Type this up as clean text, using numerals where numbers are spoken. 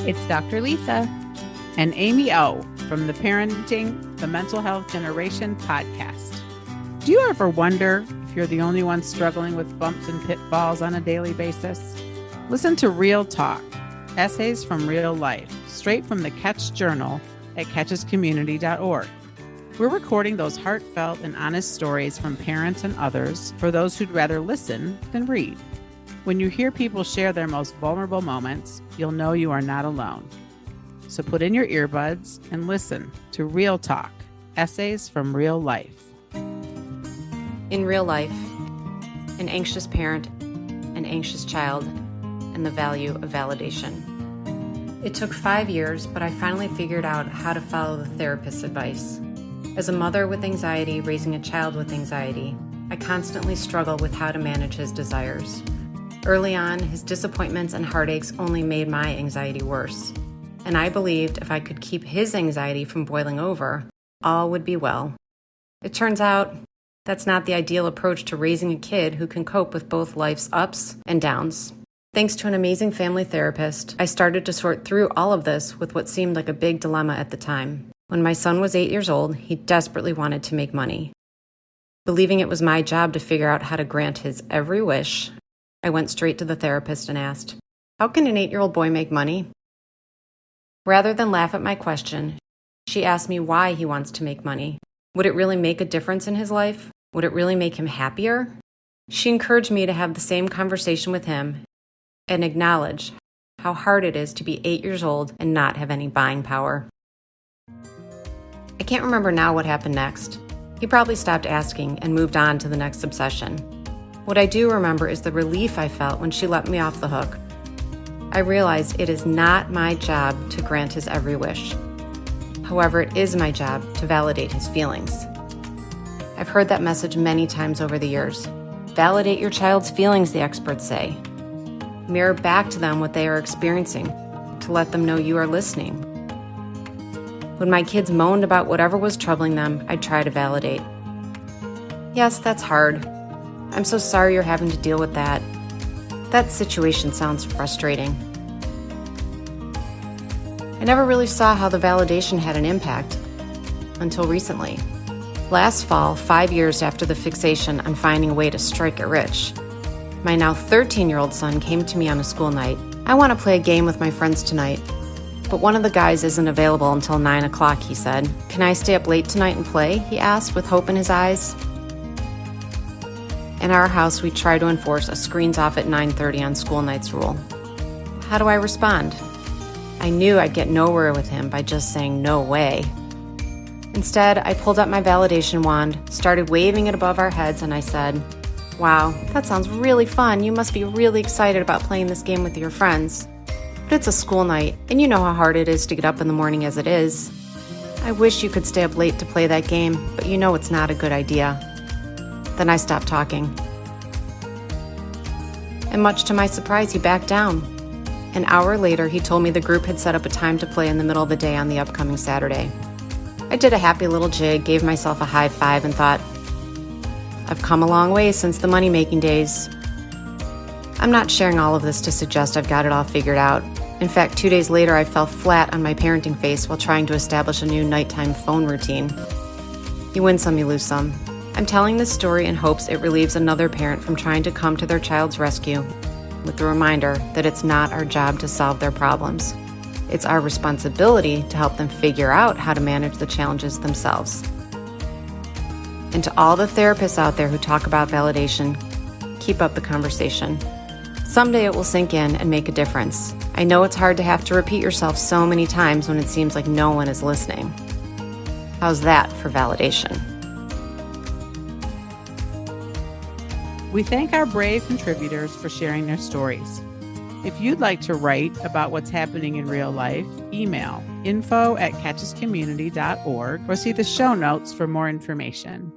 It's Dr. Lisa and Amy O from the Parenting the Mental Health Generation podcast. Do you ever wonder if you're the only one struggling with bumps and pitfalls on a daily basis? Listen to Real Talk, essays from real life, straight from the Catch Journal at catchescommunity.org. We're recording those heartfelt and honest stories from parents and others for those who'd rather listen than read. When you hear people share their most vulnerable moments, you'll know you are not alone. So put in your earbuds and listen to Real Talk, essays from real life. In real life, an anxious parent, an anxious child, and the value of validation. It took 5 years, but I finally figured out how to follow the therapist's advice. As a mother with anxiety raising a child with anxiety, I constantly struggle with how to manage his desires. Early on, his disappointments and heartaches only made my anxiety worse. And I believed if I could keep his anxiety from boiling over, all would be well. It turns out that's not the ideal approach to raising a kid who can cope with both life's ups and downs. Thanks to an amazing family therapist, I started to sort through all of this with what seemed like a big dilemma at the time. When my son was 8 years old, he desperately wanted to make money. Believing it was my job to figure out how to grant his every wish, I went straight to the therapist and asked, "How can an 8-year-old boy make money?" Rather than laugh at my question, she asked me why he wants to make money. Would it really make a difference in his life? Would it really make him happier? She encouraged me to have the same conversation with him and acknowledge how hard it is to be 8 years old and not have any buying power. I can't remember now what happened next. He probably stopped asking and moved on to the next obsession. What I do remember is the relief I felt when she let me off the hook. I realized it is not my job to grant his every wish. However, it is my job to validate his feelings. I've heard that message many times over the years. Validate your child's feelings, the experts say. Mirror back to them what they are experiencing to let them know you are listening. When my kids moaned about whatever was troubling them, I'd try to validate. Yes, that's hard. I'm so sorry you're having to deal with that. That situation sounds frustrating. I never really saw how the validation had an impact until recently. Last fall, 5 years after the fixation on finding a way to strike it rich, my now 13-year-old son came to me on a school night. "I want to play a game with my friends tonight, but one of the guys isn't available until 9 o'clock, he said. Can I stay up late tonight and play?" he asked with hope in his eyes. In our house, we try to enforce a screens off at 9:30 on school nights rule. How do I respond? I knew I'd get nowhere with him by just saying no way. Instead, I pulled up my validation wand, started waving it above our heads, and I said, "Wow, that sounds really fun. You must be really excited about playing this game with your friends. But it's a school night, and you know how hard it is to get up in the morning as it is. I wish you could stay up late to play that game, but you know it's not a good idea." Then I stopped talking. And much to my surprise, he backed down. An hour later, he told me the group had set up a time to play in the middle of the day on the upcoming Saturday. I did a happy little jig, gave myself a high five, and thought, I've come a long way since the money-making days. I'm not sharing all of this to suggest I've got it all figured out. In fact, 2 days later, I fell flat on my parenting face while trying to establish a new nighttime phone routine. You win some, you lose some. I'm telling this story in hopes it relieves another parent from trying to come to their child's rescue with the reminder that it's not our job to solve their problems. It's our responsibility to help them figure out how to manage the challenges themselves. And to all the therapists out there who talk about validation, keep up the conversation. Someday it will sink in and make a difference. I know it's hard to have to repeat yourself so many times when it seems like no one is listening. How's that for validation? We thank our brave contributors for sharing their stories. If you'd like to write about what's happening in real life, email info@catchescommunity.org or see the show notes for more information.